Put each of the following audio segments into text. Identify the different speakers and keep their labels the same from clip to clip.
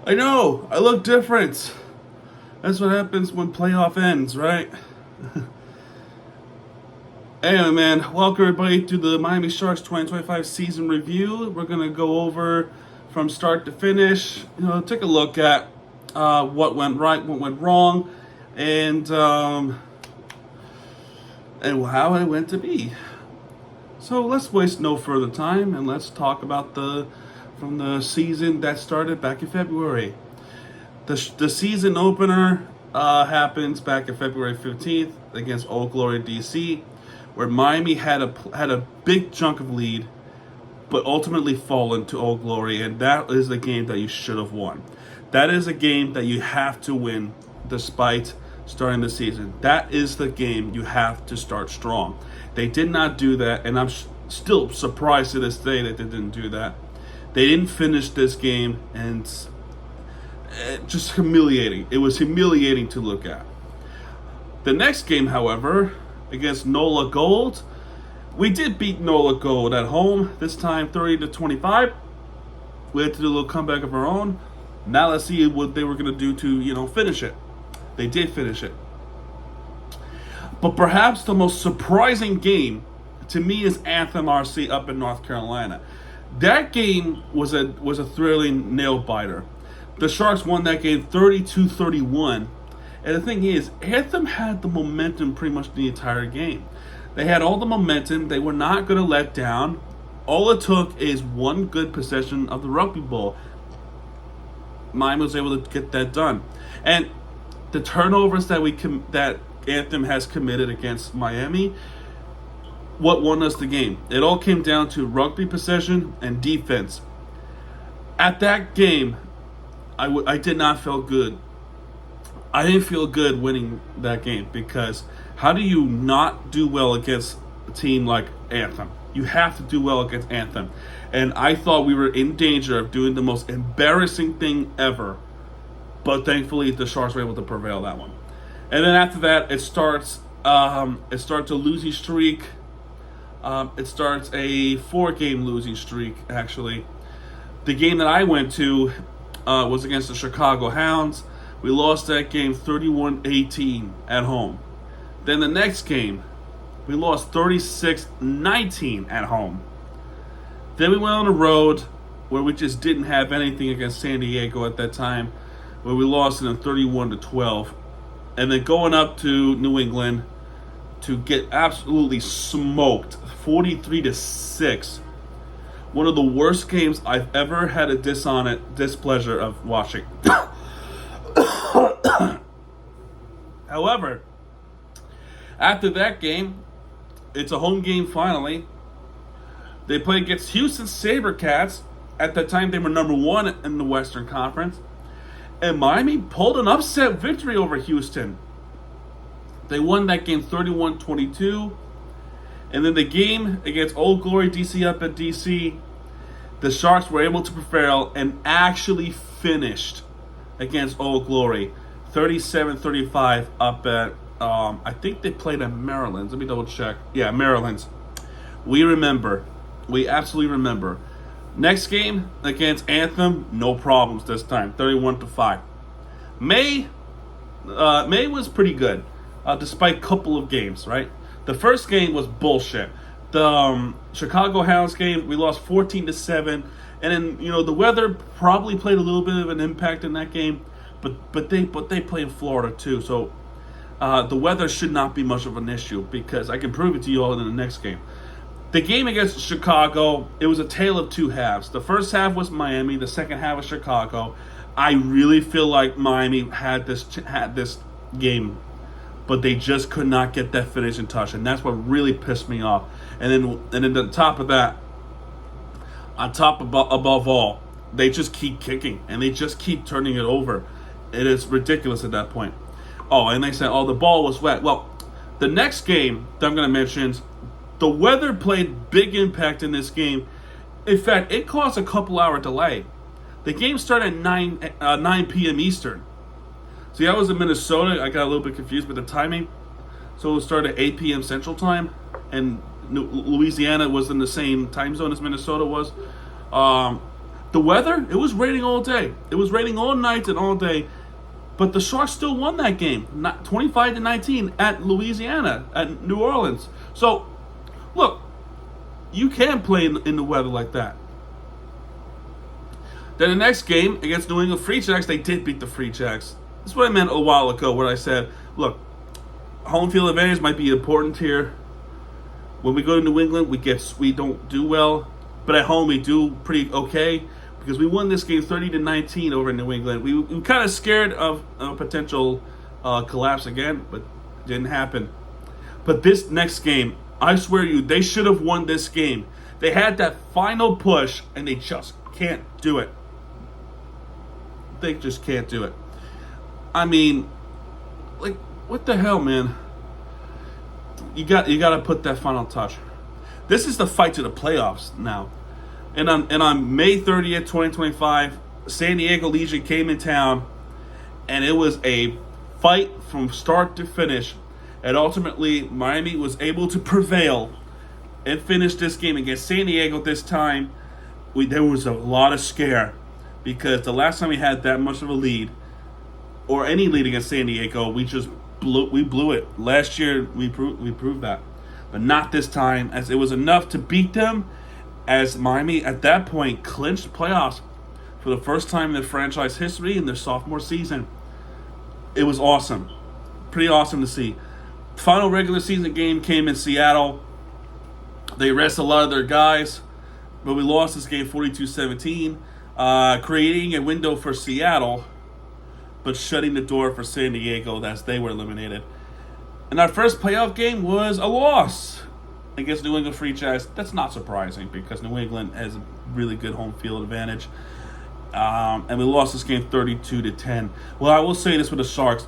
Speaker 1: I know, I look different. That's what happens when playoff ends, right? Anyway, man, welcome everybody to the Miami Sharks 2025 season review. We're going to go over from start to finish, take a look at what went right, what went wrong, and how it went to be. So let's waste no further time and let's talk about from the season that started back in February. The season opener happens back in February 15th against Old Glory DC, where Miami had a big chunk of lead, but ultimately fallen to Old Glory, and that is the game that you should have won. That is a game that you have to win despite starting the season. That is the game you have to start strong. They did not do that, and I'm still surprised to this day that they didn't do that. They didn't finish this game, and just humiliating. It was humiliating to look at. The next game, however, against NOLA Gold, we did beat NOLA Gold at home, this time 30-25. We had to do a little comeback of our own. Now let's see what they were going to do to, finish it. They did finish it. But perhaps the most surprising game to me is Anthem RC up in North Carolina. That game was a thrilling nail biter. The Sharks won that game 32-31. And the thing is, Anthem had the momentum pretty much the entire game. They had all the momentum. They were not going to let down. All it took is one good possession of the rugby ball. Miami was able to get that done. And the turnovers that Anthem has committed against Miami, what won us the game? It all came down to rugby possession and defense. At that game, I did not feel good. I didn't feel good winning that game, because how do you not do well against a team like Anthem? You have to do well against Anthem. And I thought we were in danger of doing the most embarrassing thing ever. But thankfully, the Sharks were able to prevail that one. And then after that, it starts a losing streak. It starts a 4-game losing streak, actually. The game that I went to was against the Chicago Hounds. We lost that game 31-18 at home. Then the next game, we lost 36-19 at home. Then we went on the road, where we just didn't have anything against San Diego at that time, where we lost it in 31-12. And then going up to New England to get absolutely smoked, 43-6. One of the worst games I've ever had a displeasure of watching. However, after that game, it's a home game finally. They play against Houston SaberCats. At that time, they were number 1 in the Western Conference. And Miami pulled an upset victory over Houston. They won that game 31-22. And then the game against Old Glory DC up at DC, the Sharks were able to prevail and actually finished against Old Glory 37-35 up at, I think they played at Maryland's. Let me double check. Yeah, Maryland's. We remember. We absolutely remember. Next game against Anthem, no problems this time, 31-5. May was pretty good, despite a couple of games, right? The first game was bullshit. The Chicago Hounds game, we lost 14-7, and then the weather probably played a little bit of an impact in that game, but they play in Florida too, so the weather should not be much of an issue, because I can prove it to you all in the next game. The game against Chicago, it was a tale of two halves. The first half was Miami. The second half was Chicago. I really feel like Miami had this game, but they just could not get that finishing touch, and that's what really pissed me off. And then on top of that, above all, they just keep kicking and they just keep turning it over. It is ridiculous at that point. Oh, and they said, the ball was wet. Well, the next game that I'm going to mention, the weather played big impact in this game. In fact, it caused a couple-hour delay. The game started at 9 p.m. Eastern. See, I was in Minnesota. I got a little bit confused with the timing. So it started at 8 p.m. Central Time, and Louisiana was in the same time zone as Minnesota was. The weather, it was raining all day. It was raining all night and all day. But the Sharks still won that game, 25-19 at Louisiana, at New Orleans. So, look, you can play in the weather like that. Then the next game against New England Free Jacks, they did beat the Free Jacks. That's what I meant a while ago when I said, look, home field advantage might be important here. When we go to New England, we don't do well, but at home we do pretty okay because we won this game 30-19 over in New England. We were kind of scared of a potential collapse again, but it didn't happen. But this next game, I swear to you, they should have won this game. They had that final push, and they just can't do it. They just can't do it. I mean, like, what the hell, man? You got to put that final touch. This is the fight to the playoffs now. And on May 30th, 2025, San Diego Legion came in town, and it was a fight from start to finish. And ultimately, Miami was able to prevail and finish this game against San Diego this time. There was a lot of scare because the last time we had that much of a lead, or any lead against San Diego, we blew it. Last year, we proved that. But not this time, as it was enough to beat them, as Miami, at that point, clinched playoffs for the first time in their franchise history in their sophomore season. It was awesome. Pretty awesome to see. Final regular season game came in Seattle. They rested a lot of their guys, but we lost this game 42-17, creating a window for Seattle, but shutting the door for San Diego as they were eliminated. And our first playoff game was a loss against New England Free Jacks. That's not surprising because New England has a really good home field advantage. And we lost this game 32-10. Well, I will say this with the Sharks.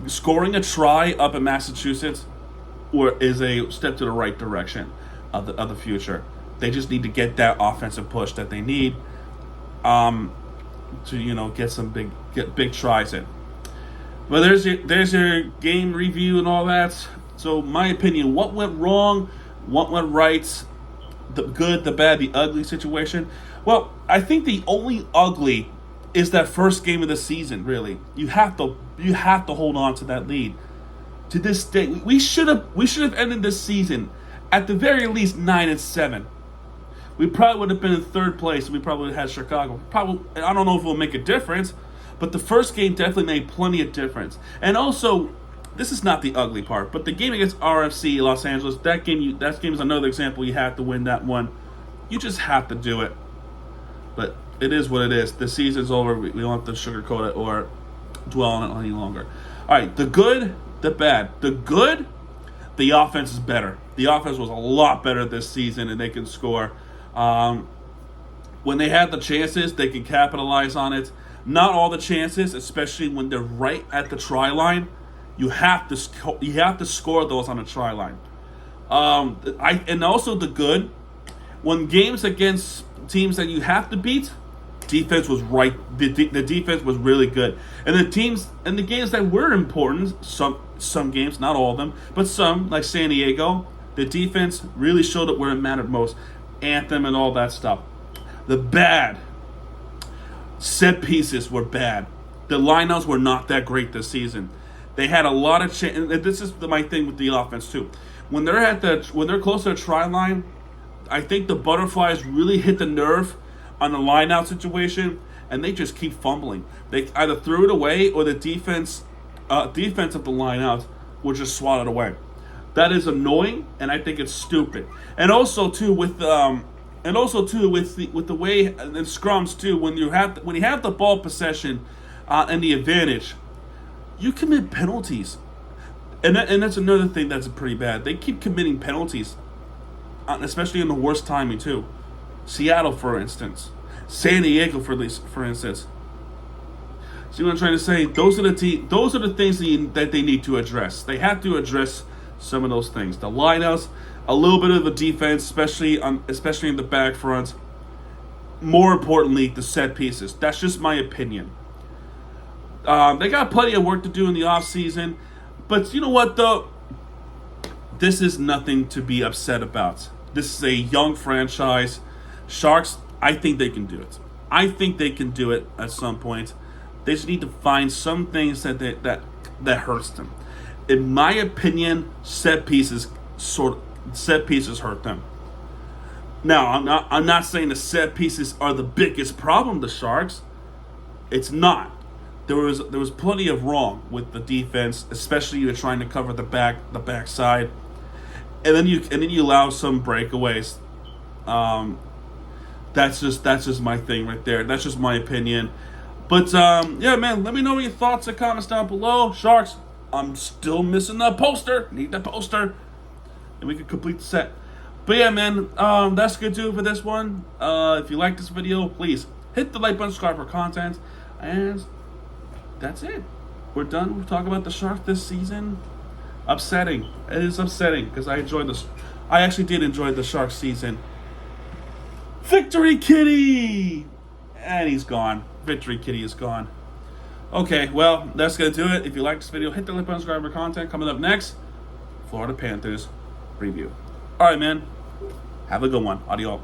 Speaker 1: Scoring a try up in Massachusetts is a step to the right direction of the future. They just need to get that offensive push that they need to get big tries in. Well, there's your game review and all that. So my opinion, what went wrong, what went right, the good, the bad, the ugly situation. Well, I think the only ugly is that first game of the season. Really, you have to hold on to that lead. To this day, we should have ended this season at the very least 9-7. We probably would have been in third place. We probably would have had Chicago. I don't know if it will make a difference, but the first game definitely made plenty of difference. And also, this is not the ugly part, but the game against RFC Los Angeles, that game is another example. You have to win that one. You just have to do it. But it is what it is. The season's over. We don't have to sugarcoat it or dwell on it any longer. All right, the good, the bad. The good, the offense is better. The offense was a lot better this season, and they can score. When they have the chances, they can capitalize on it. Not all the chances, especially when they're right at the try line. You have to score those on the try line. And also the good, when games against teams that you have to beat, defense was right. The defense was really good, and the games that were important, some games, not all of them, but some, like San Diego, the defense really showed up where it mattered most. Anthem and all that stuff. The bad, set pieces were bad. The lineouts were not that great this season. They had a lot of and this is my thing with the offense too. When they're close to the try line, I think the Butterflies really hit the nerve on the lineout situation, and they just keep fumbling. They either threw it away, or the defense of the lineouts will just swat it away. That is annoying, and I think it's stupid. And also too with the way in scrums too, when you have the ball possession and the advantage, you commit penalties, and that's another thing that's pretty bad. They keep committing penalties, especially in the worst timing too. Seattle, for instance, San Diego, for instance. See what I'm trying to say? Those are the things that they need to address. They have to address some of those things. The lineouts, a little bit of the defense, especially in the back front. More importantly, the set pieces. That's just my opinion. They got plenty of work to do in the offseason, but you know what though? This is nothing to be upset about. This is a young franchise. Sharks, I think they can do it. I think they can do it at some point. They just need to find some things that hurts them. In my opinion, set pieces hurt them. Now, I'm not saying the set pieces are the biggest problem the Sharks. It's not. There was plenty of wrong with the defense, especially you're trying to cover the backside, and then you allow some breakaways. That's just my thing right there. That's just my opinion. But yeah, man, let me know your thoughts and comments down below. Sharks, I'm still missing the poster. Need the poster, and we can complete the set. But yeah, man, that's gonna do it for this one. If you like this video, please hit the like button, subscribe for content, and that's it. We're done. We talk about the Sharks this season. Upsetting. It is upsetting because I enjoyed this. I actually did enjoy the Sharks season. Victory Kitty! And he's gone. Victory Kitty is gone. Okay, well, that's going to do it. If you like this video, hit the like button, subscribe for content. Coming up next, Florida Panthers review. All right, man. Have a good one. Adios.